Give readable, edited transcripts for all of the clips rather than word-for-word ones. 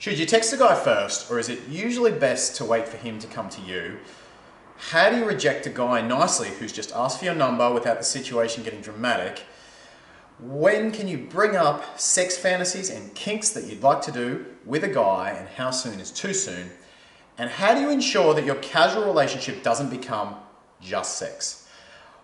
Should you text a guy first, or is it usually best to wait for him to come to you? How do you reject a guy nicely who's just asked for your number without the situation getting dramatic? When can you bring up sex fantasies and kinks that you'd like to do with a guy, and how soon is too soon? And how do you ensure that your casual relationship doesn't become just sex?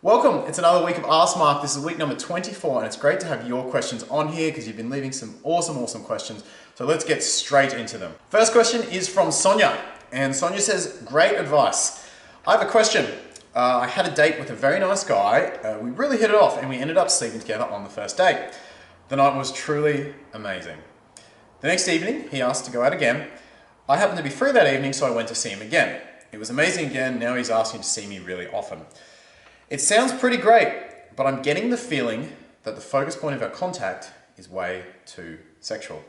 Welcome, it's another week of Ask Mark. This is week number 24, and it's great to have your questions on here because you've been leaving some awesome questions. So let's get straight into them. First question is from Sonia, and Sonia says, great advice. I have a question. I had a date with a very nice guy. We really hit it off, and we ended up sleeping together on the first date. The night was truly amazing. The next evening, he asked to go out again. I happened to be free that evening, so I went to see him again. It was amazing again. Now he's asking to see me really often. It sounds pretty great, but I'm getting the feeling that the focus point of our contact is way too sexual.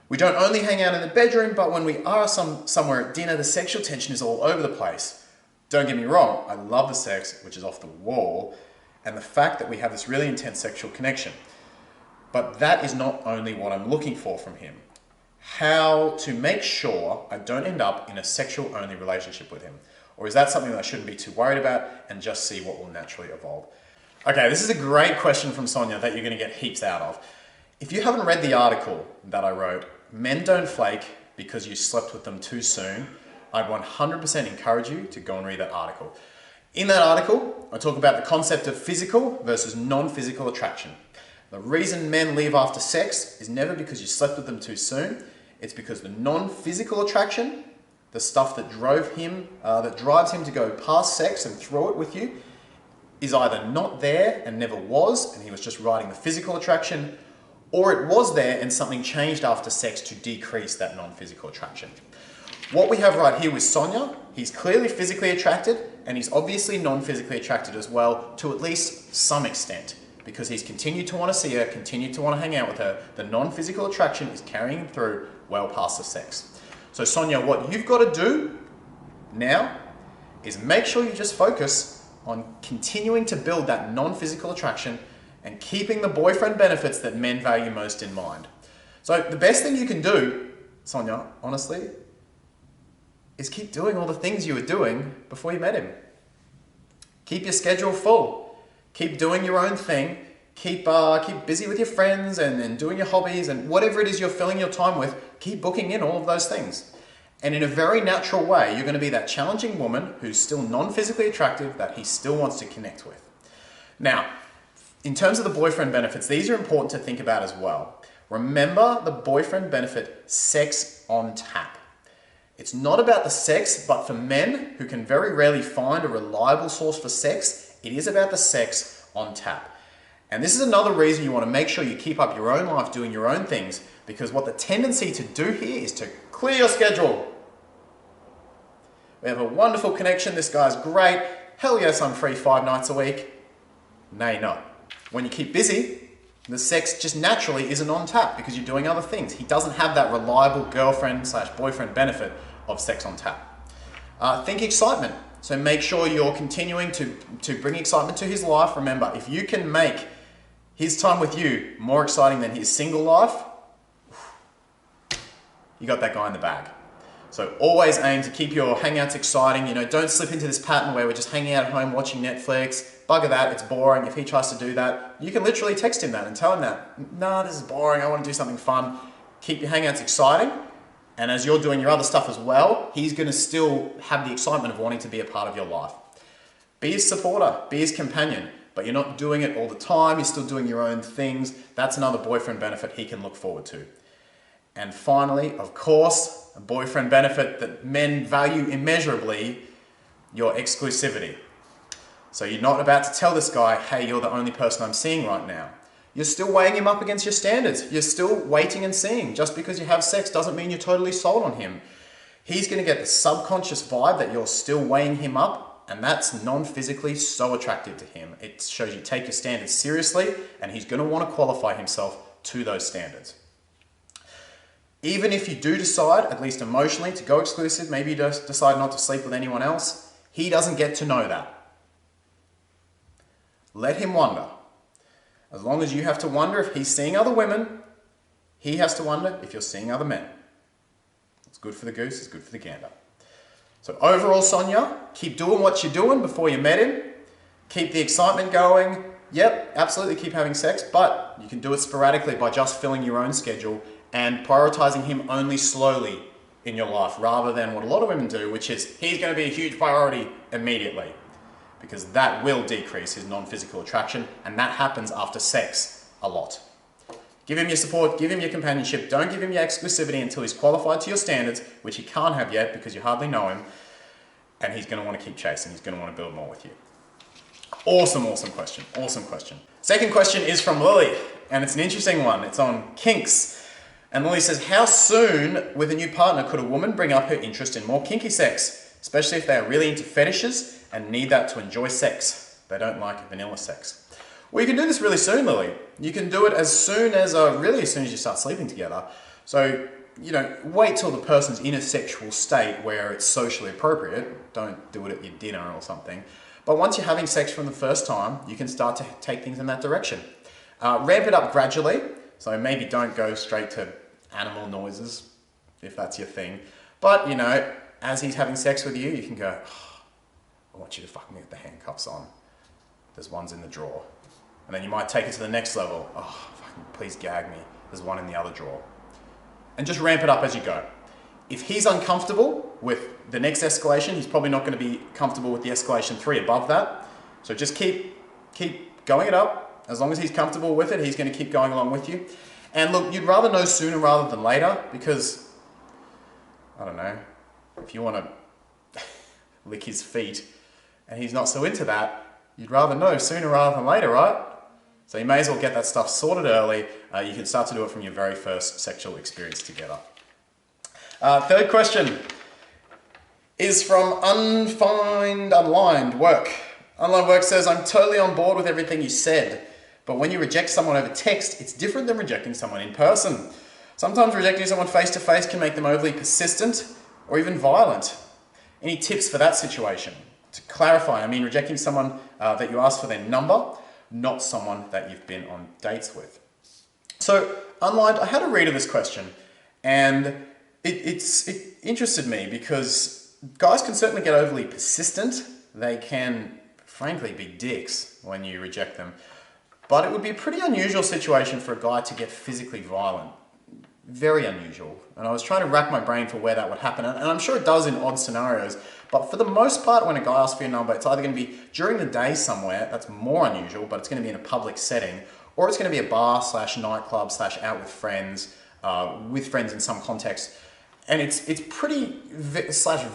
We don't only hang out in the bedroom, but when we are somewhere at dinner, the sexual tension is all over the place. Don't get me wrong, I love the sex, which is off the wall, and the fact that we have this really intense sexual connection. But that is not only what I'm looking for from him. How to make sure I don't end up in a sexual-only relationship with him. Or is that something that I shouldn't be too worried about and just see what will naturally evolve? Okay, this is a great question from Sonia that you're going to get heaps out of. If you haven't read the article that I wrote, Men Don't Flake Because You Slept With Them Too Soon, I'd 100% encourage you to go and read that article. In that article, I talk about the concept of physical versus non-physical attraction. The reason men leave after sex is never because you slept with them too soon. It's because the non-physical attraction, the stuff that drives him to go past sex and through it with you, is either not there and never was, and he was just riding the physical attraction, or it was there and something changed after sex to decrease that non-physical attraction. What we have right here with Sonia, he's clearly physically attracted, and he's obviously non-physically attracted as well, to at least some extent, because he's continued to want to see her, continued to want to hang out with her. The non-physical attraction is carrying him through well past the sex. So Sonia, what you've got to do now is make sure you just focus on continuing to build that non-physical attraction and keeping the boyfriend benefits that men value most in mind. So the best thing you can do, Sonia, honestly, is keep doing all the things you were doing before you met him. Keep your schedule full. Keep doing your own thing. Keep busy with your friends and doing your hobbies and whatever it is you're filling your time with, keep booking in all of those things. And in a very natural way, you're going to be that challenging woman who's still non-physically attractive that he still wants to connect with. Now, in terms of the boyfriend benefits, these are important to think about as well. Remember the boyfriend benefit, sex on tap. It's not about the sex, but for men who can very rarely find a reliable source for sex, it is about the sex on tap. And this is another reason you want to make sure you keep up your own life doing your own things, because what the tendency to do here is to clear your schedule. We have a wonderful connection, this guy's great, hell yes I'm free 5 nights a week. Nay, no. When you keep busy, the sex just naturally isn't on tap because you're doing other things. He doesn't have that reliable girlfriend/boyfriend benefit of sex on tap. Think excitement. So make sure you're continuing to bring excitement to his life. Remember, if you can make his time with you more exciting than his single life, you got that guy in the bag. So always aim to keep your hangouts exciting. You know, don't slip into this pattern where we're just hanging out at home watching Netflix. Bugger that, it's boring. If he tries to do that, you can literally text him that and tell him that, nah, this is boring, I want to do something fun. Keep your hangouts exciting. And as you're doing your other stuff as well, he's going to still have the excitement of wanting to be a part of your life. Be his supporter, be his companion, but you're not doing it all the time, you're still doing your own things. That's another boyfriend benefit he can look forward to. And finally, of course, a boyfriend benefit that men value immeasurably, your exclusivity. So you're not about to tell this guy, hey, you're the only person I'm seeing right now. You're still weighing him up against your standards. You're still waiting and seeing. Just because you have sex doesn't mean you're totally sold on him. He's going to get the subconscious vibe that you're still weighing him up, and that's non-physically so attractive to him. It shows you take your standards seriously, and he's going to want to qualify himself to those standards. Even if you do decide, at least emotionally, to go exclusive, maybe you just decide not to sleep with anyone else, he doesn't get to know that. Let him wonder. As long as you have to wonder if he's seeing other women, he has to wonder if you're seeing other men. What's good for the goose is good for the gander. So overall, Sonia, keep doing what you're doing before you met him. Keep the excitement going. Yep, absolutely keep having sex, but you can do it sporadically by just filling your own schedule and prioritizing him only slowly in your life, rather than what a lot of women do, which is he's going to be a huge priority immediately, because that will decrease his non-physical attraction, and that happens after sex a lot. Give him your support, give him your companionship, don't give him your exclusivity until he's qualified to your standards, which he can't have yet because you hardly know him, and he's going to want to keep chasing, he's going to want to build more with you. Awesome, awesome question, awesome question. Second question is from Lily, and it's an interesting one. It's on kinks. And Lily says, how soon with a new partner could a woman bring up her interest in more kinky sex, especially if they are really into fetishes and need that to enjoy sex? They don't like vanilla sex. Well, you can do this really soon, Lily. You can do it as soon as, really as soon as you start sleeping together. So, you know, wait till the person's in a sexual state where it's socially appropriate. Don't do it at your dinner or something. But once you're having sex from the first time, you can start to take things in that direction. Ramp it up gradually. So maybe don't go straight to animal noises, if that's your thing. But, you know, as he's having sex with you, you can go, oh, I want you to fuck me with the handcuffs on. There's one's in the drawer. And then you might take it to the next level. Oh, fucking please gag me. There's one in the other drawer. And just ramp it up as you go. If he's uncomfortable with the next escalation, he's probably not going to be comfortable with the escalation 3 above that. So just keep going it up. As long as he's comfortable with it, he's going to keep going along with you. And look, you'd rather know sooner rather than later, because, I don't know, if you want to lick his feet and he's not so into that, you'd rather know sooner rather than later, right? So you may as well get that stuff sorted early. You can start to do it from your very first sexual experience together. Third question is from Unlined Work. Unlined Work says, I'm totally on board with everything you said, but when you reject someone over text, it's different than rejecting someone in person. Sometimes rejecting someone face to face can make them overly persistent or even violent. Any tips for that situation? To clarify, I mean rejecting someone that you asked for their number, not someone that you've been on dates with. So, Unlined, I had a read of this question, and it interested me because guys can certainly get overly persistent. They can, frankly, be dicks when you reject them. But it would be a pretty unusual situation for a guy to get physically violent. Very unusual. And I was trying to rack my brain for where that would happen. And I'm sure it does in odd scenarios. But for the most part, when a guy asks for your number, it's either going to be during the day somewhere, that's more unusual, but it's going to be in a public setting, or it's going to be a bar / nightclb / out with friends in some context. And it's pretty /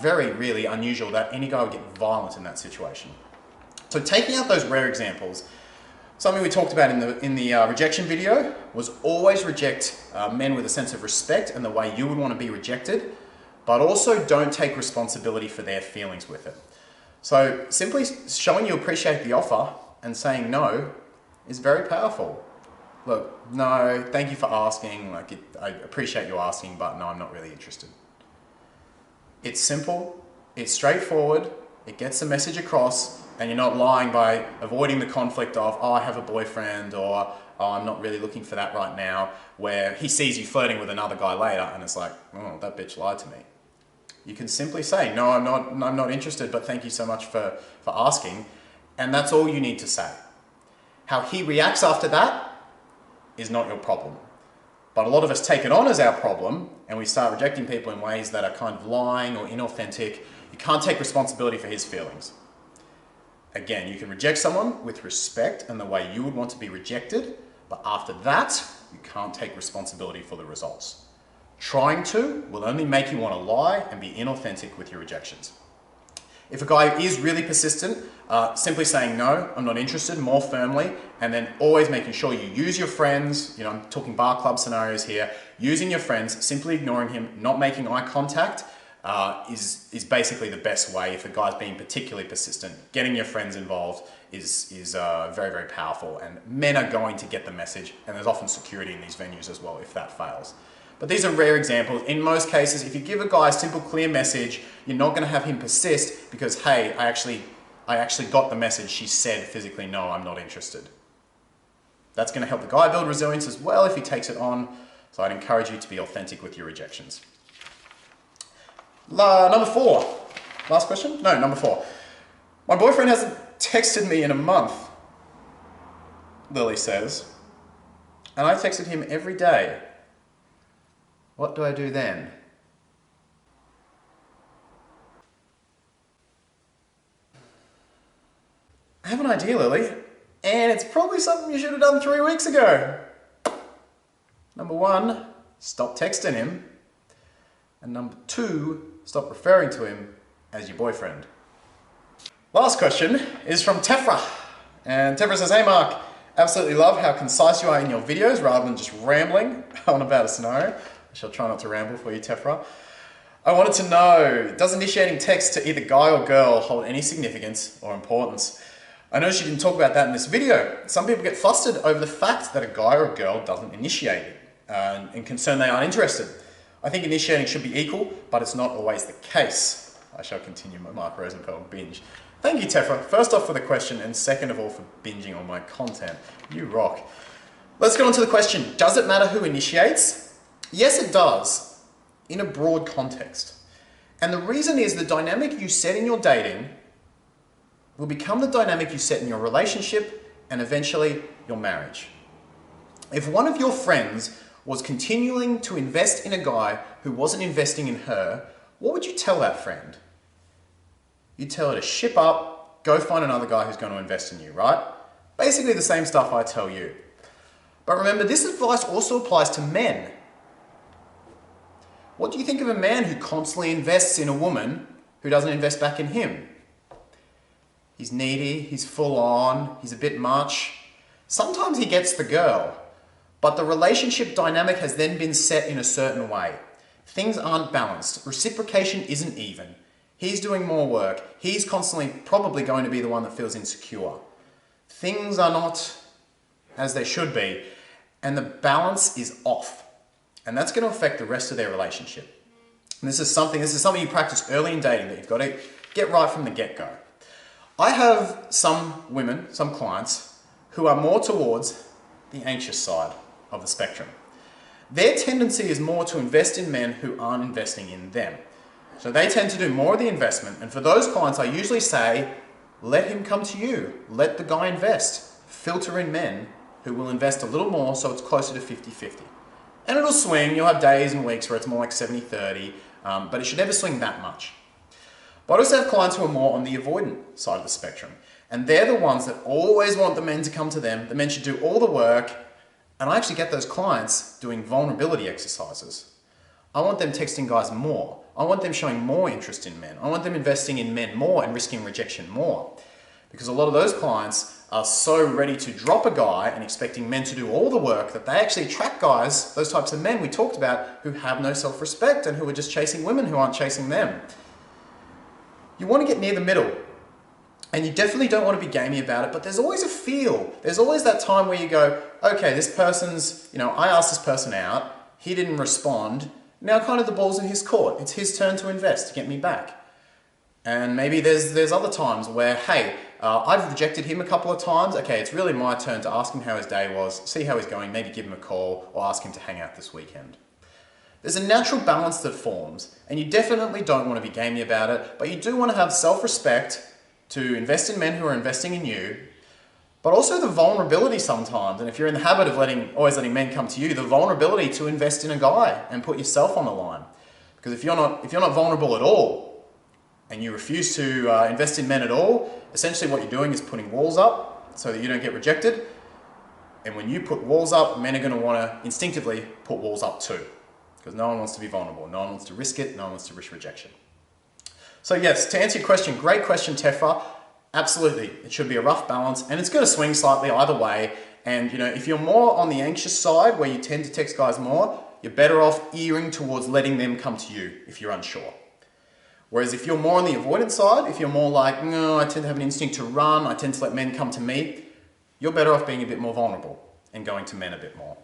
very really unusual that any guy would get violent in that situation. So taking out those rare examples, something we talked about in the rejection video was always reject men with a sense of respect and the way you would want to be rejected, but also don't take responsibility for their feelings with it. So simply showing you appreciate the offer and saying no is very powerful. Look, no, thank you for asking. I appreciate you asking, but no, I'm not really interested. It's simple, it's straightforward, it gets the message across, and you're not lying by avoiding the conflict of, oh, I have a boyfriend, or oh, I'm not really looking for that right now, where he sees you flirting with another guy later and it's like, oh, that bitch lied to me. You can simply say, no, I'm not interested, but thank you so much for asking. And that's all you need to say. How he reacts after that is not your problem. But a lot of us take it on as our problem and we start rejecting people in ways that are kind of lying or inauthentic. You can't take responsibility for his feelings. Again, you can reject someone with respect and the way you would want to be rejected, but after that, you can't take responsibility for the results. Trying to will only make you want to lie and be inauthentic with your rejections. If a guy is really persistent, simply saying no, I'm not interested, more firmly, and then always making sure you use your friends, I'm talking bar club scenarios here, using your friends, simply ignoring him, not making eye contact, is basically the best way if a guy's being particularly persistent. Getting your friends involved is very, very powerful, and men are going to get the message, and there's often security in these venues as well if that fails. But these are rare examples. In most cases, if you give a guy a simple, clear message, you're not going to have him persist because, hey, I actually got the message. She said physically, no, I'm not interested. That's going to help the guy build resilience as well if he takes it on. So I'd encourage you to be authentic with your rejections. Number 4. Last question? No, number 4. My boyfriend hasn't texted me in a month, Lily says, and I texted him every day. What do I do then? I have an idea, Lily, and it's probably something you should have done 3 weeks ago. Number 1, stop texting him. And number 2, stop referring to him as your boyfriend. Last question is from Tefra. And Tefra says, hey Mark, absolutely love how concise you are in your videos rather than just rambling on about a scenario. I shall try not to ramble for you, Tefra. I wanted to know, does initiating text to either guy or girl hold any significance or importance? I noticed you didn't talk about that in this video. Some people get flustered over the fact that a guy or a girl doesn't initiate it and concerned they aren't interested. I think initiating should be equal, but it's not always the case. I shall continue my Mark Rosenfeld binge. Thank you, Tefra. First off for the question, and second of all for binging on my content. You rock. Let's get on to the question. Does it matter who initiates? Yes, it does, in a broad context. And the reason is the dynamic you set in your dating will become the dynamic you set in your relationship and eventually your marriage. If one of your friends was continuing to invest in a guy who wasn't investing in her, what would you tell that friend? You'd tell her to ship up, go find another guy who's going to invest in you, right? Basically the same stuff I tell you. But remember, this advice also applies to men. What do you think of a man who constantly invests in a woman who doesn't invest back in him? He's needy, he's full on, he's a bit much. Sometimes he gets the girl, but the relationship dynamic has then been set in a certain way. Things aren't balanced. Reciprocation isn't even. He's doing more work. He's constantly probably going to be the one that feels insecure. Things are not as they should be, and the balance is off. And that's going to affect the rest of their relationship. And this is something you practice early in dating that you've got to get right from the get-go. I have some women, some clients, who are more towards the anxious side of the spectrum. Their tendency is more to invest in men who aren't investing in them. So they tend to do more of the investment, and for those clients I usually say, let him come to you, let the guy invest. Filter in men who will invest a little more so it's closer to 50-50. And it'll swing, you'll have days and weeks where it's more like 70-30, but it should never swing that much. But I also have clients who are more on the avoidant side of the spectrum. And they're the ones that always want the men to come to them. The men should do all the work. And I actually get those clients doing vulnerability exercises. I want them texting guys more. I want them showing more interest in men. I want them investing in men more and risking rejection more. Because a lot of those clients are so ready to drop a guy and expecting men to do all the work that they actually attract guys, those types of men we talked about, who have no self-respect and who are just chasing women who aren't chasing them. You want to get near the middle, and you definitely don't want to be gamey about it, but there's always a feel. There's always that time where you go, okay, this person's, I asked this person out, he didn't respond, now kind of the ball's in his court. It's his turn to invest, to get me back. And maybe there's other times where, hey, I've rejected him a couple of times, okay, it's really my turn to ask him how his day was, see how he's going, maybe give him a call, or ask him to hang out this weekend. There's a natural balance that forms, and you definitely don't want to be gamey about it, but you do want to have self-respect to invest in men who are investing in you, but also the vulnerability sometimes, and if you're in the habit of always letting men come to you, the vulnerability to invest in a guy and put yourself on the line. Because if you're not vulnerable at all, and you refuse to invest in men at all, essentially what you're doing is putting walls up so that you don't get rejected, and when you put walls up, men are going to want to instinctively put walls up too. Because no one wants to be vulnerable, no one wants to risk it, no one wants to risk rejection. So yes, to answer your question, great question, Tefra. Absolutely, it should be a rough balance, and it's going to swing slightly either way. And if you're more on the anxious side, where you tend to text guys more, you're better off earing towards letting them come to you if you're unsure. Whereas if you're more on the avoidance side, if you're more like, no, I tend to have an instinct to run, I tend to let men come to me, you're better off being a bit more vulnerable and going to men a bit more.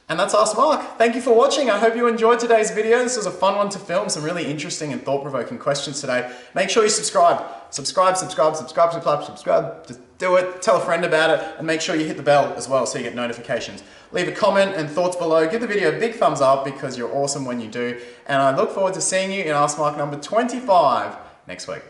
And that's Ask Mark. Thank you for watching. I hope you enjoyed today's video. This was a fun one to film. Some really interesting and thought-provoking questions today. Make sure you subscribe. Subscribe. Just do it. Tell a friend about it. And make sure you hit the bell as well so you get notifications. Leave a comment and thoughts below. Give the video a big thumbs up because you're awesome when you do. And I look forward to seeing you in Ask Mark number 25 next week.